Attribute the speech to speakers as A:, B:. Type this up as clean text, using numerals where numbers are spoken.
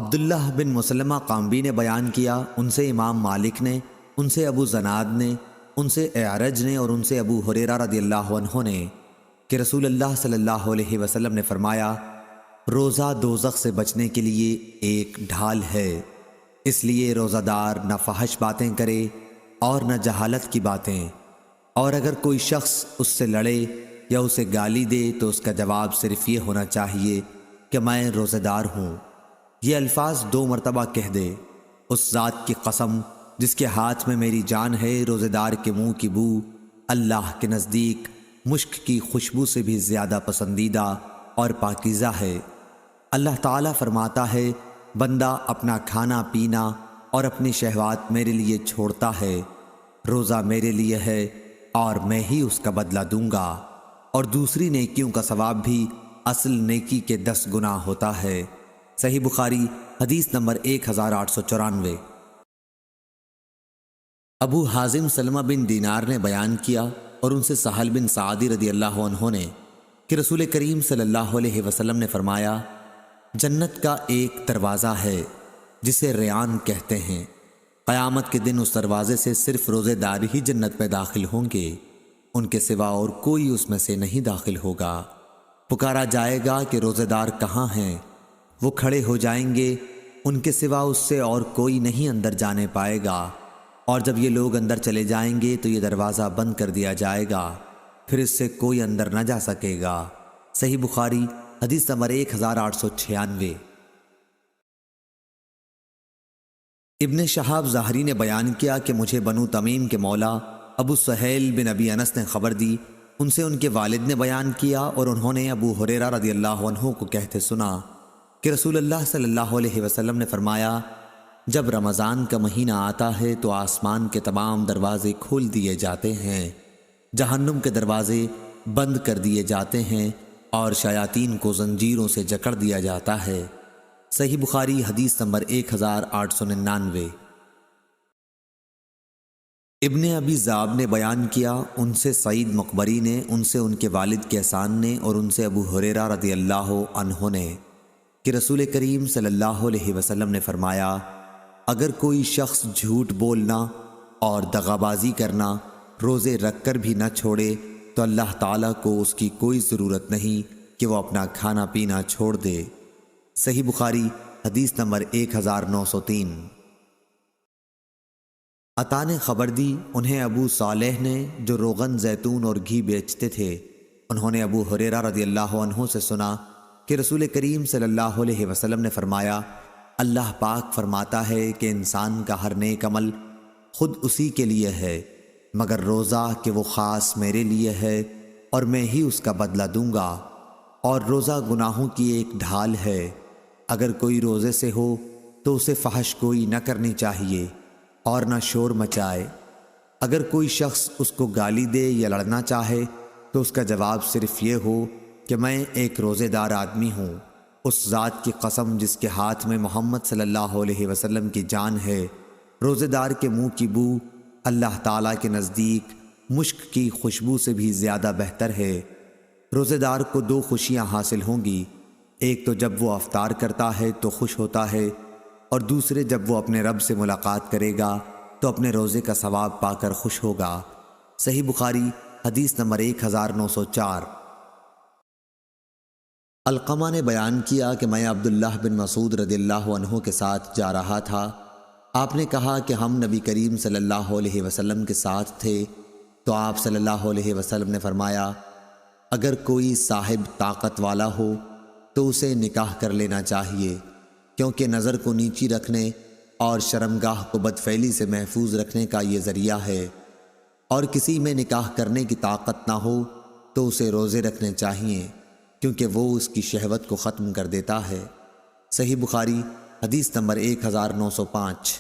A: عبداللہ بن مسلمہ قامبی نے بیان کیا، ان سے امام مالک نے، ان سے ابو زناد نے، ان سے اعرج نے اور ان سے ابو ہریرہ رضی اللہ عنہ نے کہ رسول اللہ صلی اللہ علیہ وسلم نے فرمایا، روزہ دوزخ سے بچنے کے لیے ایک ڈھال ہے، اس لیے روزہ دار نہ فحش باتیں کرے اور نہ جہالت کی باتیں، اور اگر کوئی شخص اس سے لڑے یا اسے گالی دے تو اس کا جواب صرف یہ ہونا چاہیے کہ میں روزہ دار ہوں۔ یہ الفاظ 2 مرتبہ کہہ دے، اس ذات کی قسم جس کے ہاتھ میں میری جان ہے، روزہ دار کے منہ کی بو اللہ کے نزدیک مشک کی خوشبو سے بھی زیادہ پسندیدہ اور پاکیزہ ہے۔ اللہ تعالیٰ فرماتا ہے، بندہ اپنا کھانا پینا اور اپنی شہوات میرے لیے چھوڑتا ہے، روزہ میرے لیے ہے اور میں ہی اس کا بدلہ دوں گا، اور دوسری نیکیوں کا ثواب بھی اصل نیکی کے 10 گنا ہوتا ہے۔ صحیح بخاری حدیث نمبر 1894۔ ابو حازم سلمہ بن دینار نے بیان کیا اور ان سے سہل بن سعدی رضی اللہ عنہ نے کہ رسول کریم صلی اللہ علیہ وسلم نے فرمایا، جنت کا ایک دروازہ ہے جسے ریان کہتے ہیں، قیامت کے دن اس دروازے سے صرف روزے دار ہی جنت میں داخل ہوں گے، ان کے سوا اور کوئی اس میں سے نہیں داخل ہوگا۔ پکارا جائے گا کہ روزے دار کہاں ہیں؟ وہ کھڑے ہو جائیں گے، ان کے سوا اس سے اور کوئی نہیں اندر جانے پائے گا، اور جب یہ لوگ اندر چلے جائیں گے تو یہ دروازہ بند کر دیا جائے گا، پھر اس سے کوئی اندر نہ جا سکے گا۔ صحیح بخاری حدیث نمبر 1896۔ ابن شہاب ظاہری نے بیان کیا کہ مجھے بنو تمیم کے مولا ابو سہیل بن ابی انس نے خبر دی، ان سے ان کے والد نے بیان کیا اور انہوں نے ابو ہریرہ رضی اللہ عنہ کو کہتے سنا کہ رسول اللہ صلی اللہ علیہ وسلم نے فرمایا، جب رمضان کا مہینہ آتا ہے تو آسمان کے تمام دروازے کھول دیے جاتے ہیں، جہنم کے دروازے بند کر دیے جاتے ہیں اور شیاطین کو زنجیروں سے جکڑ دیا جاتا ہے۔ صحیح بخاری حدیث نمبر 1899۔ ابن ابی ذئب نے بیان کیا، ان سے سعید مقبری نے، ان سے ان کے والد کیسان نے اور ان سے ابو ہریرہ رضی اللہ عنہ نے کہ رسول کریم صلی اللہ علیہ وسلم نے فرمایا، اگر کوئی شخص جھوٹ بولنا اور دغابازی کرنا روزے رکھ کر بھی نہ چھوڑے تو اللہ تعالیٰ کو اس کی کوئی ضرورت نہیں کہ وہ اپنا کھانا پینا چھوڑ دے۔ صحیح بخاری حدیث نمبر 1903۔ عطا نے خبر دی، انہیں ابو صالح نے جو روغن زیتون اور گھی بیچتے تھے، انہوں نے ابو ہریرہ رضی اللہ عنہ سے سنا کہ رسول کریم صلی اللہ علیہ وسلم نے فرمایا، اللہ پاک فرماتا ہے کہ انسان کا ہر نیک عمل خود اسی کے لیے ہے مگر روزہ کہ وہ خاص میرے لیے ہے اور میں ہی اس کا بدلہ دوں گا، اور روزہ گناہوں کی ایک ڈھال ہے، اگر کوئی روزے سے ہو تو اسے فحش کوئی نہ کرنی چاہیے اور نہ شور مچائے، اگر کوئی شخص اس کو گالی دے یا لڑنا چاہے تو اس کا جواب صرف یہ ہو کہ میں ایک روزے دار آدمی ہوں، اس ذات کی قسم جس کے ہاتھ میں محمد صلی اللہ علیہ وسلم کی جان ہے، روزے دار کے منہ کی بو اللہ تعالیٰ کے نزدیک مشک کی خوشبو سے بھی زیادہ بہتر ہے۔ روزے دار کو 2 خوشیاں حاصل ہوں گی، ایک تو جب وہ افطار کرتا ہے تو خوش ہوتا ہے، اور دوسرے جب وہ اپنے رب سے ملاقات کرے گا تو اپنے روزے کا ثواب پا کر خوش ہوگا۔ صحیح بخاری حدیث نمبر 1904۔ علقمہ نے بیان کیا کہ میں عبداللہ بن مسعود رضی اللہ عنہ کے ساتھ جا رہا تھا، آپ نے کہا کہ ہم نبی کریم صلی اللہ علیہ وسلم کے ساتھ تھے، تو آپ صلی اللہ علیہ وسلم نے فرمایا، اگر کوئی صاحب طاقت والا ہو تو اسے نکاح کر لینا چاہیے، کیونکہ نظر کو نیچی رکھنے اور شرمگاہ کو بدفعلی سے محفوظ رکھنے کا یہ ذریعہ ہے، اور کسی میں نکاح کرنے کی طاقت نہ ہو تو اسے روزے رکھنے چاہیے، کیونکہ وہ اس کی شہوت کو ختم کر دیتا ہے۔ صحیح بخاری حدیث نمبر 1905۔